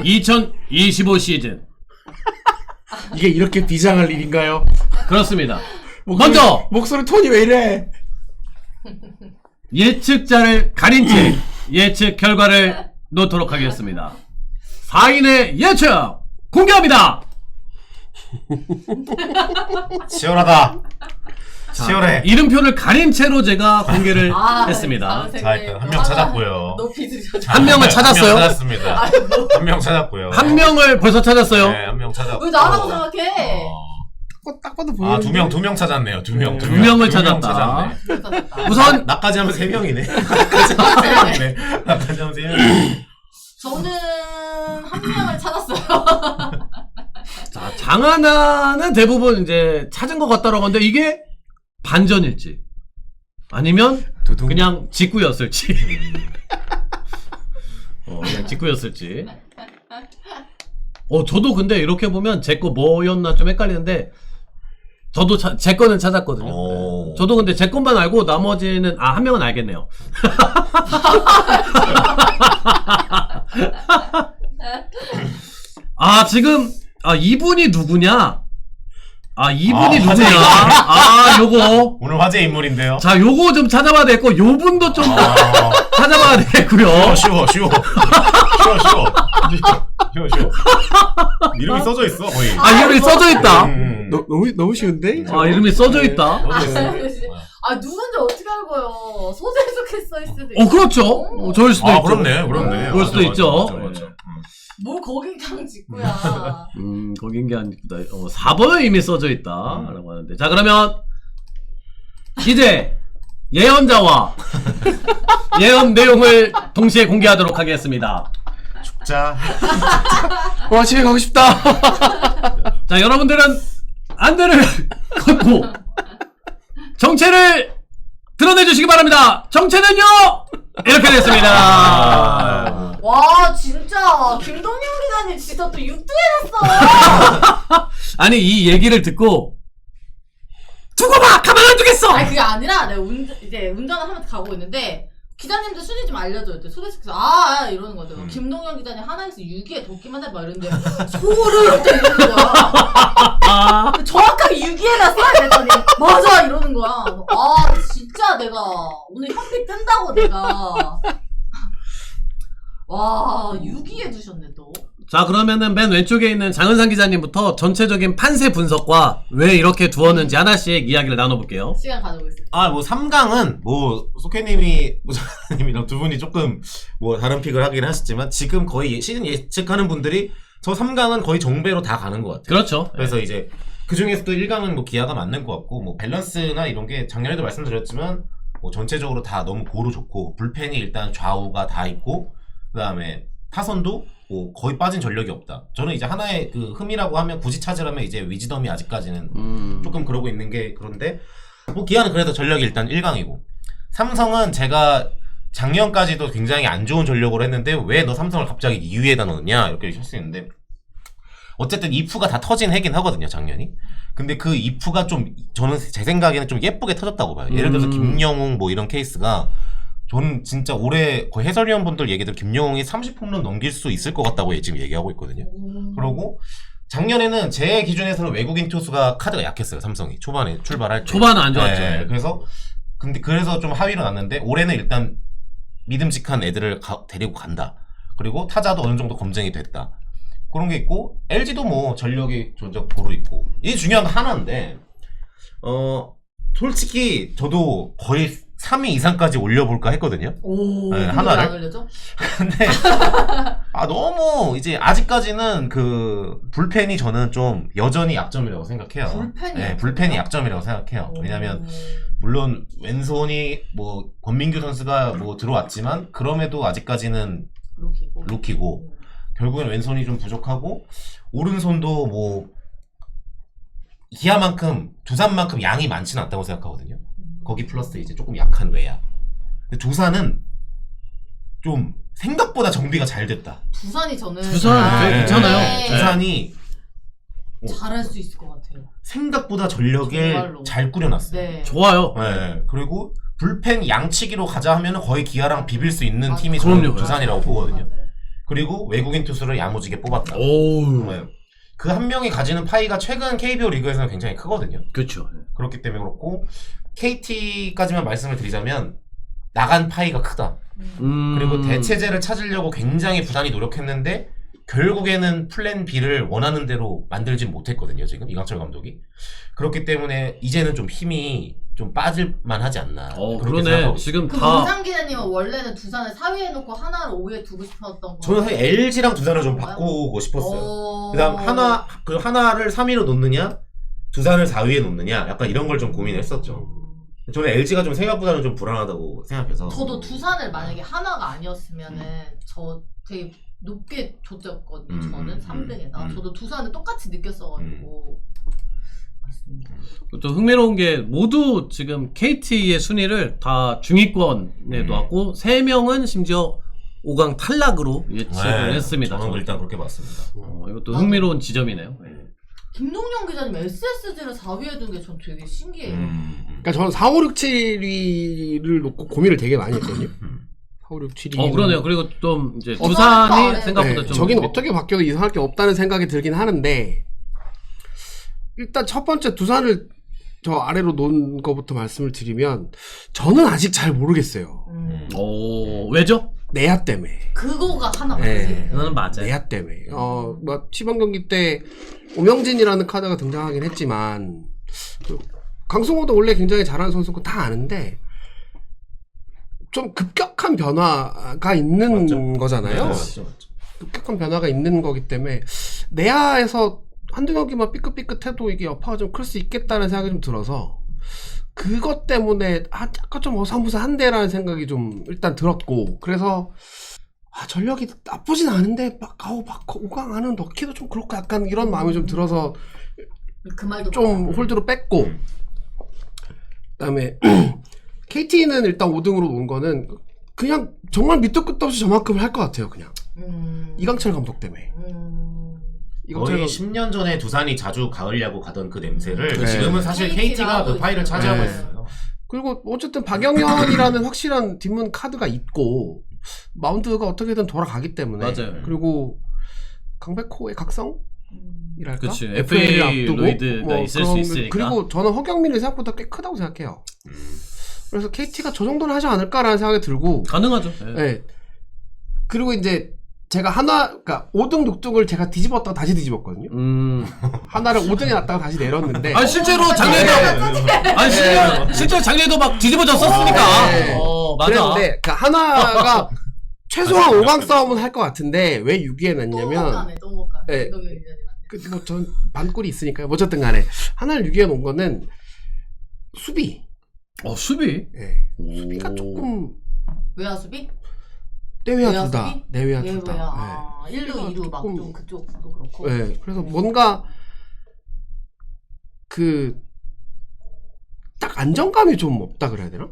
2025 시즌. 이게 이렇게 비장할 일인가요? 그렇습니다. 목소리, 먼저 목소리 톤이 왜 이래? 예측자를 가린 채 예측 결과를 놓도록 하겠습니다. 4인의 예측 공개합니다. 치열하다. 치열해. 이름표를 가린 채로 제가 공개를 했습니다. 자, 일단 한 명 찾았고요. 높이 들으셔. 한 명을 찾았어요? 한 명 찾았습니다. 한 명 찾았고요. 한 명을 벌써 찾았어요. 네, 한 명 찾았고. 왜 나라고 생각해? 딱 봐도 보여. 아, 두 명 찾았네요. 두 명. 두 명을 두 명 찾았다. 찾았네. 우선 나까지 하면 3명이네. 나까지 하면 3명이네. 저는 한 명을 찾았어요. 자, 장하나는 대부분 이제 찾은 것 같다라고 하는데 이게 반전일지 아니면 두둥. 그냥 직구였을지 그냥 직구였을지 저도 근데 이렇게 보면 제 거 뭐였나 좀 헷갈리는데 저도 제 거는 찾았거든요. 오. 저도 근데 제 것만 알고 나머지는 한 명은 알겠네요. 지금 이분이 누구냐? 이분이 누구냐? 요거. 오늘 화제 인물인데요. 자, 요거 좀 찾아봐야 되겠고, 요 분도 좀 찾아봐야 되겠고요. 쉬워. 이름이 써져 있어, 거의. 이름이 써져 있다. 너무 쉬운데? 이름이 써져 있다. 누군지 어떻게 알고요? 소재 속에 써있을 수도 있고. 그렇죠. 저일 수도 있죠. 그렇네. 그럴 수도 있죠. 맞아. 뭘 거긴 그냥 직구야. 거긴 게 아니구나. 4번에 이미 써져 있다. 라고 하는데. 자, 그러면, 이제, 예언자와 예언 내용을 동시에 공개하도록 하겠습니다. 자, 와, 집에 가고 싶다. 자, 여러분들은 안대를 걷고 정체를 드러내주시기 바랍니다. 정체는요! 이렇게 됐습니다. 와 진짜 김동영 기자님 진짜 또 육두해놨어. 아니, 이 얘기를 듣고 두고 봐! 가만 안 두겠어! 그게 아니라 내가 이제 운전을 하면서 가고 있는데 기자님들 순위 좀 알려줘요. 소개시켜서 이러는 거죠. 김동영 기자님 하나에서 6위에 돕기만 해봐 이러는데 소를 또 이러는 거야. 정확하게 6위에놨어 이랬더니 맞아 이러는 거야. 진짜 내가 오늘 현비 뜬다고 내가. 와 6위에 두셨네 또. 자, 그러면은 맨 왼쪽에 있는 장은상 기자님부터 전체적인 판세 분석과 왜 이렇게 두었는지 하나씩 이야기를 나눠볼게요. 시간 가져보겠습니다. 3강은 소케님이 작가님이랑 두 분이 조금 다른 픽을 하긴 하셨지만 지금 거의 시즌 예측하는 분들이 저 3강은 거의 정배로 다 가는 것 같아요. 그렇죠. 그래서 이제 그 중에서도 1강은 기아가 맞는 것 같고 밸런스나 이런 게 작년에도 말씀드렸지만 전체적으로 다 너무 고루 좋고 불펜이 일단 좌우가 다 있고 그 다음에 타선도 거의 빠진 전력이 없다. 저는 이제 하나의 그 흠이라고 하면 굳이 찾으라면 이제 위즈덤이 아직까지는 조금 그러고 있는 게 그런데 기아는 그래도 전력이 일단 1강이고 삼성은 제가 작년까지도 굉장히 안 좋은 전력으로 했는데 왜 너 삼성을 갑자기 2위에다 넣느냐 이렇게 할 수 있는데 어쨌든 이프가 다 터진 해긴 하거든요 작년이. 근데 그 이프가 좀 저는 제 생각에는 좀 예쁘게 터졌다고 봐요. 예를 들어서 김영웅 이런 케이스가 저는 진짜 올해 거의 해설위원분들 얘기들 김영웅이 30홈런 넘길 수 있을 것 같다고 지금 얘기하고 있거든요. 그러고 작년에는 제 기준에서는 외국인 투수가 카드가 약했어요. 삼성이 초반에 출발할 때. 초반은 안 좋았죠. 네, 그래서 좀 하위로 났는데 올해는 일단 믿음직한 애들을 데리고 간다. 그리고 타자도 어느 정도 검증이 됐다. 그런 게 있고 LG도 전력이 전적 고루 있고 이게 중요한 거 하나인데 솔직히 저도 거의 3위 이상까지 올려볼까 했거든요. 하나를. 안 올려줘? 근데 너무 이제 아직까지는 그 불펜이 저는 좀 여전히 약점이라고 생각해요. 불펜이 약점이라고 생각해요. 왜냐면 물론 왼손이 권민규 선수가 들어왔지만 그럼에도 아직까지는 루키고 결국엔 왼손이 좀 부족하고 오른손도 기아만큼 두산만큼 양이 많지는 않다고 생각하거든요. 거기 플러스 이제 조금 약한 외야. 근데 두산은 좀 생각보다 정비가 잘 됐다. 두산이 저는 두산 괜찮아요. 두산이 잘할 수 있을 것 같아요. 생각보다 전력을 정말로. 잘 꾸려놨어요. 네. 좋아요. 네. 그리고 불펜 양치기로 가자 하면은 거의 기아랑 비빌 수 있는 팀이 그럼요. 저는 두산이라고 보거든요. 그리고 외국인 투수를 야무지게 뽑았다. 오. 그 한 명이 가지는 파이가 최근 KBO 리그에서는 굉장히 크거든요. 그렇죠. 그렇기 때문에 그렇고 KT까지만 말씀을 드리자면 나간 파이가 크다. 그리고 대체제를 찾으려고 굉장히 부단히 노력했는데 결국에는 플랜 B를 원하는 대로 만들진 못했거든요. 지금 이강철 감독이. 그렇기 때문에 이제는 좀 힘이 좀 빠질만 하지 않나. 그렇게 그러네. 생각하고 지금 그 다 문상 기자님은 원래는 두산을 4위에 놓고 하나를 5위에 두고 싶었던 거. 저는 사실 LG랑 두산을 좀 바꾸고 싶었어요. 그다음 하나를 3위로 놓느냐, 두산을 4위에 놓느냐, 약간 이런 걸 좀 고민했었죠. 저는 LG가 좀 생각보다는 좀 불안하다고 생각해서. 저도 두산을 만약에 하나가 아니었으면은 저 되게 높게 줬었거든요. 저는 3등에다. 저도 두산을 똑같이 느꼈어가지고. 맞습니다. 또 흥미로운 게 모두 지금 KT의 순위를 다 중위권에 놓았고 3명은 심지어 5강 탈락으로 예측을 했습니다. 저는 일단 그렇게 봤습니다. 이것도 흥미로운 지점이네요. 김동영 기자님 SSG를 4위에 둔 게 전 되게 신기해요. 그러니까 저는 4, 5, 6, 7위를 놓고 고민을 되게 많이 했거든요. 4, 5, 6, 7위. 그러네요. 그리고 좀 이제 어, 두산이 네. 생각보다 네, 좀 저긴 어떻게 바뀌어도 이상할 게 없다는 생각이 들긴 하는데 일단 첫 번째 두산을 저 아래로 놓은 거부터 말씀을 드리면 저는 아직 잘 모르겠어요. 왜죠? 내야 때문에. 그거가 하나 네. 맞지. 그거는 맞아요. 내야 때문에. 뭐 시범 경기 때 오명진이라는 카드가 등장하긴 했지만 그 강승호도 원래 굉장히 잘하는 선수고 다 아는데 좀 급격한 변화가 있는 맞죠. 거잖아요. 네, 맞죠. 급격한 변화가 있는 거기 때문에 내야에서 한두 경기만 삐끗삐끗해도 이게 여파가 좀 클 수 있겠다는 생각이 좀 들어서 그것 때문에 약간 좀 어사무사한데라는 생각이 좀 일단 들었고 그래서 전력이 나쁘진 않은데 막 5강 안은 넣기도 좀 그렇고 약간 이런 마음이 좀 들어서 그 말도 좀 맞아요. 홀드로 뺐고 그다음에 KT는 일단 5등으로 놓은 거는 그냥 정말 밑도 끝도 없이 저만큼 할 것 같아요. 그냥 이강철 감독 때문에. 거의 10년 전에 두산이 자주 가을 야구 가던 그 냄새를 네. 지금은 사실 KT가 그 파이를 차지하고 네. 있어요. 그리고 어쨌든 박영현이라는 확실한 뒷문 카드가 있고 마운드가 어떻게든 돌아가기 때문에 맞아요. 그리고 강백호의 각성이랄까? 그치. FA를 FA 로이드가 있을 수 있으니까. 그리고 저는 허경민이 생각보다 꽤 크다고 생각해요. 그래서 KT가 저 정도는 하지 않을까라는 생각이 들고 가능하죠. 네. 그리고 이제 제가 그러니까 5등, 6등을 제가 뒤집었다가 다시 뒤집었거든요. 하나를 5등에 놨다가 다시 내렸는데. 아니 실제로 작년에도 아니 실제로 작년에도 막 뒤집어졌었으니까. 네. 맞아. 그랬는데 그 하나가 최소한 5강 싸움은 할 것 같은데 왜 6위에 놨냐면 또 못 가네. 네. 김동영 기자님한테. 뭐전 반골이 있으니까요. 어쨌든 간에 하나를 6위에 놓은 거는 수비. 수비? 네. 수비가 조금 외야 수비? 내외야 둘다. 내외야 외야. 둘다. 아, 1루, 2루 막 조금- 좀 그쪽도 그렇고. 네. 그래서 뭔가 딱 안정감이 좀 없다 그래야 되나?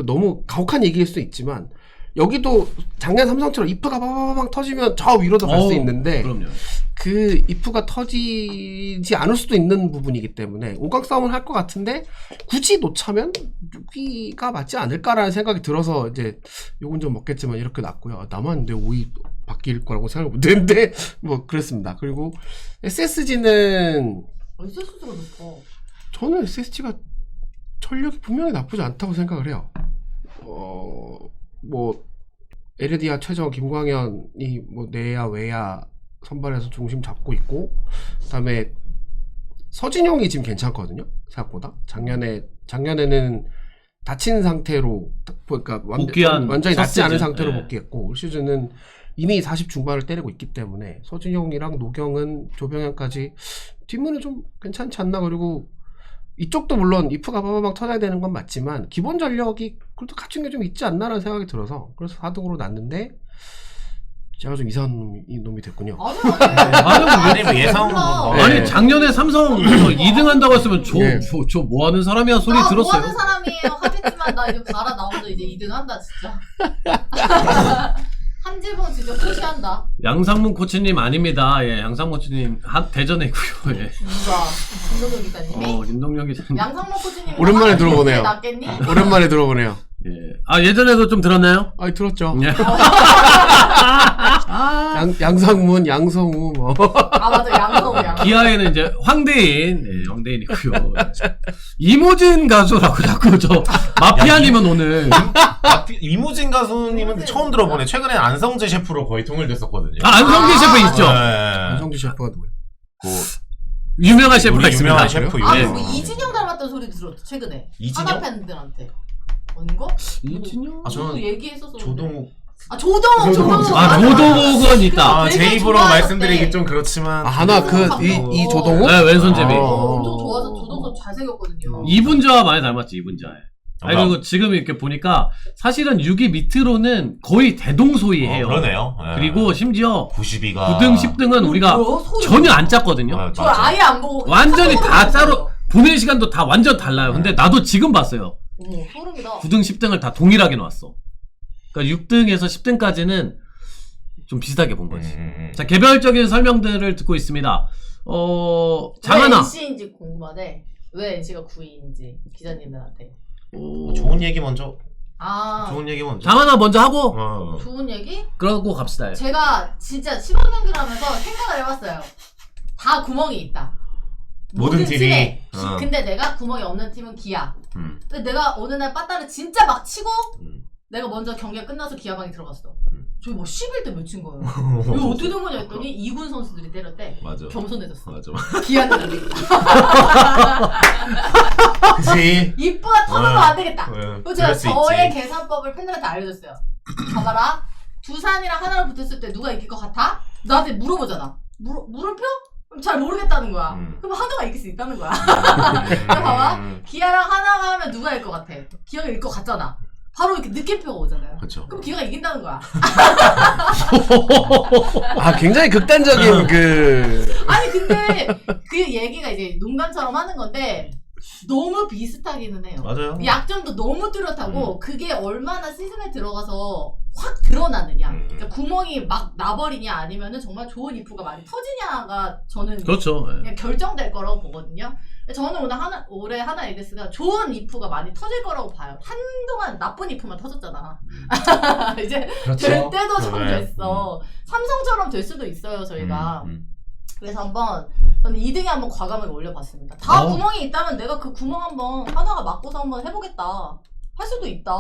너무 가혹한 얘기일 수 있지만 여기도 작년 삼성처럼 이프가 빠바바방 터지면 저 위로도 갈 수 있는데 그럼요. 그 이프가 터지지 않을 수도 있는 부분이기 때문에 5강 싸움을 할 것 같은데 굳이 놓자면 6위가 맞지 않을까라는 생각이 들어서 이제 욕은 좀 먹겠지만 이렇게 놨고요. 나만 내 5위 바뀔 거라고 생각을 못했는데 뭐 그랬습니다. 그리고 SSG는 SSG가 높아. 저는 SSG가 전력이 분명히 나쁘지 않다고 생각을 해요. 뭐 에르디아 최저 김광현이 뭐 내야 외야 선발에서 중심 잡고 있고 그다음에 서진용이 지금 괜찮거든요. 생각보다 작년에는 다친 상태로 그러니까 완전히 낫지 않은 상태로 복귀했고 올 시즌은 이미 40 중반을 때리고 있기 때문에 서진용이랑 노경은 조병현까지 뒷문은 좀 괜찮지 않나. 그리고 이쪽도 물론 이프가 빠바방 터져야 되는 건 맞지만 기본 전력이 그래도 갖춘 게 좀 있지 않나라는 생각이 들어서 그래서 4등으로 놨는데 제가 좀 이상한 놈이 됐군요. 아니 뭐 예상은 뭐. 아니 작년에 삼성 2등 한다고 했으면 저 뭐 하는 사람이야 소리 들었어요. 뭐 하는 사람이에요. 하겠지만 나 이제 갈아 나오자 이제 2등 한다 진짜. 한지붕 진짜 푸시한다. 양상문 코치님 아닙니다. 예, 양상문 코치님 대전에 있고요. 예. 누가? 김동영 기자님이? 김동영 기자님. 양상문 코치님이 오랜만에 들어보네요. 낫겠니? 오랜만에 들어보네요. 예. 예전에도 좀 들었나요? 들었죠. 예. 양성문, 양성우 뭐. 아 맞아 양성. 기아에는 이제 황대인, 네, 황대인이고요. 이모진 가수라고 자꾸 저 마피아님은 오늘 이무진 가수님은 처음 들어보네. 최근에 안성재 셰프로 거의 통일됐었거든요. 안성기 셰프 있죠. 안성기 셰프가 누구야? 그 유명한 셰프가 우리 있습니다. 유명한 셰프 아 예. 그리고 이진영 닮았다는 소리도 들었죠 최근에. 이진영? 하나 팬들한테. 뭔가? 이진영? 아 저는 얘기했었어. 조동욱. 아 조동욱. 아 조동욱은 있다. 아, 되게 제 입으로 좋아하셨대. 말씀드리기 좀 그렇지만. 아, 하나 이 조동욱? 네, 왼손잡이. 엄청 좋아서 조동욱 잘생겼거든요. 이분자와 많이 닮았지 이분자에. 아니 그리고 지금 이렇게 보니까 사실은 6위 밑으로는 거의 대동소이해요. 그러네요. 예. 그리고 심지어 92가 9등, 10등은 우리가 뭐야? 소리 전혀 안 짰거든요. 아, 저 맞아. 아예 안 보고 완전히 카톡으로 다 봤어요. 따로 보낼 시간도 다 완전 달라요. 근데 나도 지금 봤어요. 어머 소름이다. 9등, 10등을 다 동일하게 놓았어. 그러니까 6등에서 10등까지는 좀 비슷하게 본 거지. 자, 개별적인 설명들을 듣고 있습니다. 왜 장하나. NC인지 궁금하대. 왜 NC가 9위인지 기자님들한테. 좋은 얘기 먼저. 아 좋은 얘기 먼저. 장하나 먼저 하고 좋은 얘기? 그러고 갑시다. 제가 진짜 시범 경기를 하면서 생각을 해봤어요. 다 구멍이 있다. 모든 팀이. 팀에. 어. 근데 내가 구멍이 없는 팀은 기아. 음. 근데 내가 어느 날 빠따를 진짜 막 치고 내가 먼저 경기가 끝나서 기아방에 들어갔어. 저기 뭐 11대 몇인 거예요. 이거 어떻게 된 거냐 했더니 2군 선수들이 때렸대. 맞아. 겸손해졌어. 맞아. 기아는 그치. 이쁘가 터지면 안 되겠다. 그래서 제가 그럴 수 저의 있지. 계산법을 팬들한테 알려줬어요. 봐봐라. 두산이랑 하나로 붙었을 때 누가 이길 것 같아? 나한테 물어보잖아. 물음표? 그럼 잘 모르겠다는 거야. 그럼 하나가 이길 수 있다는 거야. 봐봐. 기아랑 하나가 하면 누가 이길 것 같아? 기아가 이길 것 같잖아. 바로 이렇게 느낌표가 오잖아요. 그쵸. 그럼 기아가 이긴다는 거야. 아, 굉장히 극단적인 아니 근데 그 얘기가 이제 농담처럼 하는 건데 너무 비슷하기는 해요. 맞아요. 약점도 너무 뚜렷하고 그게 얼마나 시즌에 들어가서 확 드러나느냐. 그러니까 구멍이 막 나버리냐 아니면은 정말 좋은 이프가 많이 터지냐가 저는 그렇죠. 그냥 결정될 거라고 보거든요. 저는 올해 하나 에이데스가 좋은 이프가 많이 터질 거라고 봐요. 한동안 나쁜 이프만 터졌잖아. 이제 그렇죠. 될 때도 좀 그래. 됐어. 삼성처럼 될 수도 있어요 저희가. 음. 그래서 한번 저는 2등에 한번 과감하게 올려봤습니다. 다 구멍이 있다면 내가 그 구멍 한번 하나가 막고서 한번 해보겠다. 할 수도 있다.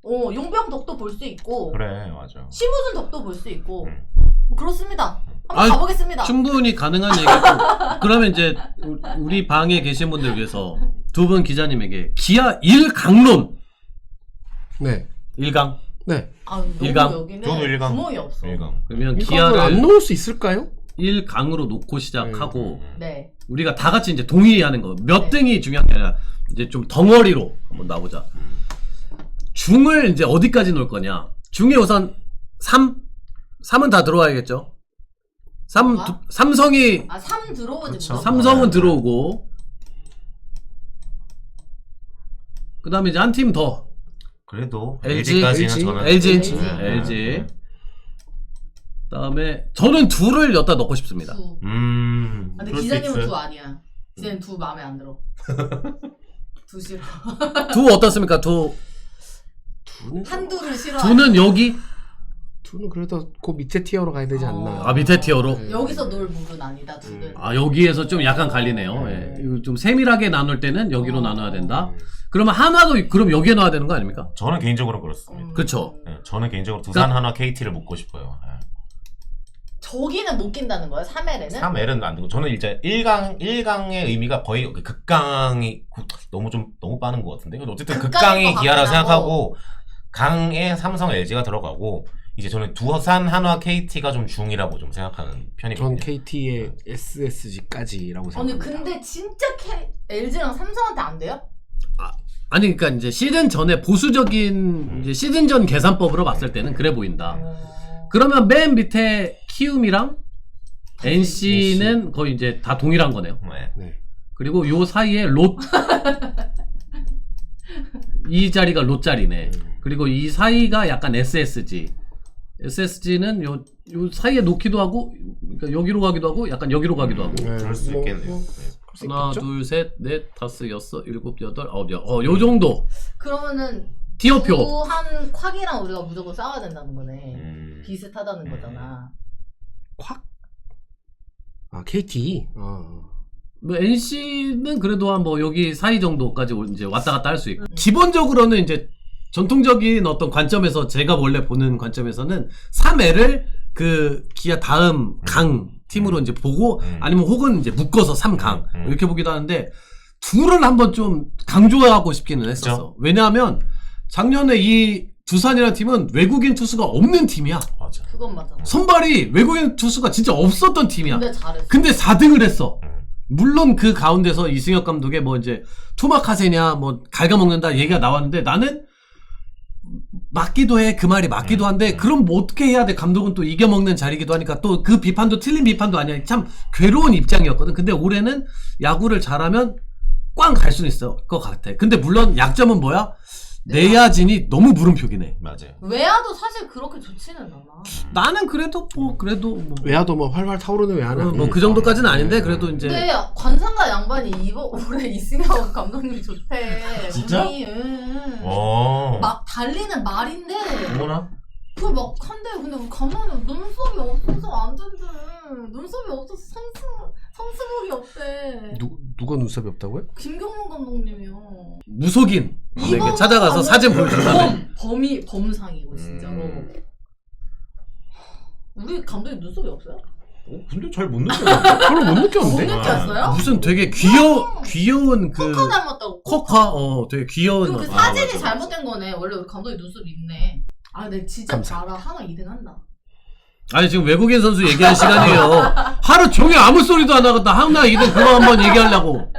용병 덕도 볼 수 있고 그래, 맞아. 심우준 덕도 볼 수 있고 뭐 그렇습니다. 한번 아니, 가보겠습니다. 충분히 가능한 얘기고. 그러면 이제 우리 방에 계신 분들 위해서 두 분 기자님에게 기아 1강론. 네. 1강. 네. 아, 너무 일강. 여기는 저도 일강. 구멍이 없어. 그러면 기아를 안 기아를 놓을 수 있을까요? 1강으로 놓고 시작하고 네. 우리가 다 같이 이제 동의하는 거. 몇 네. 등이 중요한 게 아니라 이제 좀 덩어리로 한번 나오자. 중을 이제 어디까지 놓을 거냐. 중에 우선 3은 다 들어와야겠죠. 뭐가? 삼성이 아, 3 들어오지 그렇죠. 무조건. 삼성은 들어오고 그 다음에 이제 한 팀 더 그래도 LG, LG까지는 LG. 저는 LG 네. LG 그다음에 저는 둘을 여기다 넣고 싶습니다. 2. 근데 그럴 수 기자님은 있어요. 2 아니야. 기자님 2 마음에 안 들어. 2 싫어. 둘 어떻습니까? 한두를 싫어. 둘은 여기 둘은 그래도 그 밑에 티어로 가야 되지 않나. 아 밑에 티어로 네. 여기서 놀 물은 아니다. 2는. 아 여기에서 좀 약간 갈리네요. 예. 이거 좀 세밀하게 나눌 때는 여기로 나눠야 된다. 그러면 하나도 그럼 여기에 넣어야 되는 거 아닙니까? 저는 개인적으로 그렇습니다. 그쵸. 네, 저는 개인적으로 두산 하나 KT를 묻고 싶어요. 저기는 못 낀다는 거예요? 3L에는? 3L은 안 되고 저는 이제 1강의 의미가 거의 극강이 너무 빠는 것 같은데. 근데 어쨌든 극강일 극강이 것 기아라 같긴 하고. 생각하고 강에 삼성 LG가 들어가고 이제 저는 두산 한화 KT가 좀 중이라고 좀 생각하는 편이거든요. 전 KT의 SSG까지라고 아니 생각합니다. 근데 진짜 LG랑 삼성한테 안 돼요? 아니 그러니까 이제 시즌 전에 보수적인 이제 시즌 전 계산법으로 봤을 때는 그래 보인다. 그러면 맨 밑에 키움이랑 NC는 거의 이제 다 동일한 거네요. 네. 네. 그리고 요 사이에 이 자리가 롯 자리네. 그리고 이 사이가 약간 SSG는 요 사이에 놓기도 하고, 그러니까 여기로 가기도 하고, 약간 여기로 가기도 하고. 네, 그럴 수 뭐, 있겠네요. 뭐, 네. 그럴 수 하나, 있겠죠? 둘, 셋, 넷, 다섯, 여섯, 일곱, 여덟, 아홉, 요 정도. 그러면은 티어표. 두한 콱이랑 우리가 무조건 싸워야 된다는 거네. 비슷하다는 거잖아. 콱? 아 KT. 뭐 NC는 그래도 한 뭐 여기 사이 정도까지 이제 왔다 갔다 할 수 있고 기본적으로는 이제 전통적인 어떤 관점에서 제가 원래 보는 관점에서는 3L을 그 기아 다음 강 팀으로 이제 보고 아니면 혹은 이제 묶어서 3강 이렇게 보기도 하는데 둘을 한번 좀 강조하고 싶기는 했었어. 그쵸? 왜냐하면 작년에 이 두산이라는 팀은 외국인 투수가 없는 팀이야. 맞아. 그건 맞아. 선발이 외국인 투수가 진짜 없었던 팀이야. 근데 잘했어. 근데 4등을 했어. 물론 그 가운데서 이승엽 감독의 뭐 이제 투마카세냐 뭐 갉아먹는다 얘기가 나왔는데 나는 맞기도 해. 그 말이 맞기도 한데 그럼 뭐 어떻게 해야 돼? 감독은 또 이겨먹는 자리기도 하니까 또 그 비판도 틀린 비판도 아니야. 참 괴로운 입장이었거든. 근데 올해는 야구를 잘하면 꽝 갈 수는 있을 것 같아. 근데 물론 약점은 뭐야? 내야진이 너무 물음표기네. 맞아요. 외야도 사실 그렇게 좋지는 않아. 나는 그래도 뭐 외야도 뭐 활활 타오르는 외야는 뭐 그 정도까지는 아닌데 그래도 이제 근데 관상가 양반이 올해 이승엽 감독님이 좋대. 진짜? 운이, 응. 어. 막 달리는 말인데 뭐나? 그걸 막 한대. 근데 우리 감독님 눈썹이 없어서 안 된대. 눈썹이 없어서 성수복이 없대. 누가 눈썹이 없다고요? 김경문 감독님이요. 무속인 내게 이번 찾아가서 사진 보여준다며. 범상이고 진짜로. 우리 감독님 눈썹이 없어요? 근데 잘 못 느껴. 별로 못 못 느꼈는데? 느꼈어요? 무슨 되게 귀여운 그 코카 닮았다고. 코카 되게 귀여운 그럼 그 아, 사진이 맞아, 잘못된 거네. 원래 우리 감독님 눈썹 있네. 아, 근데 진짜 감사합니다. 잘하. 하나 2등 한다. 아니 지금 외국인 선수 얘기할 시간이에요. 하루 종일 아무 소리도 안 하겠다. 하나 이든 그거 한번 얘기하려고.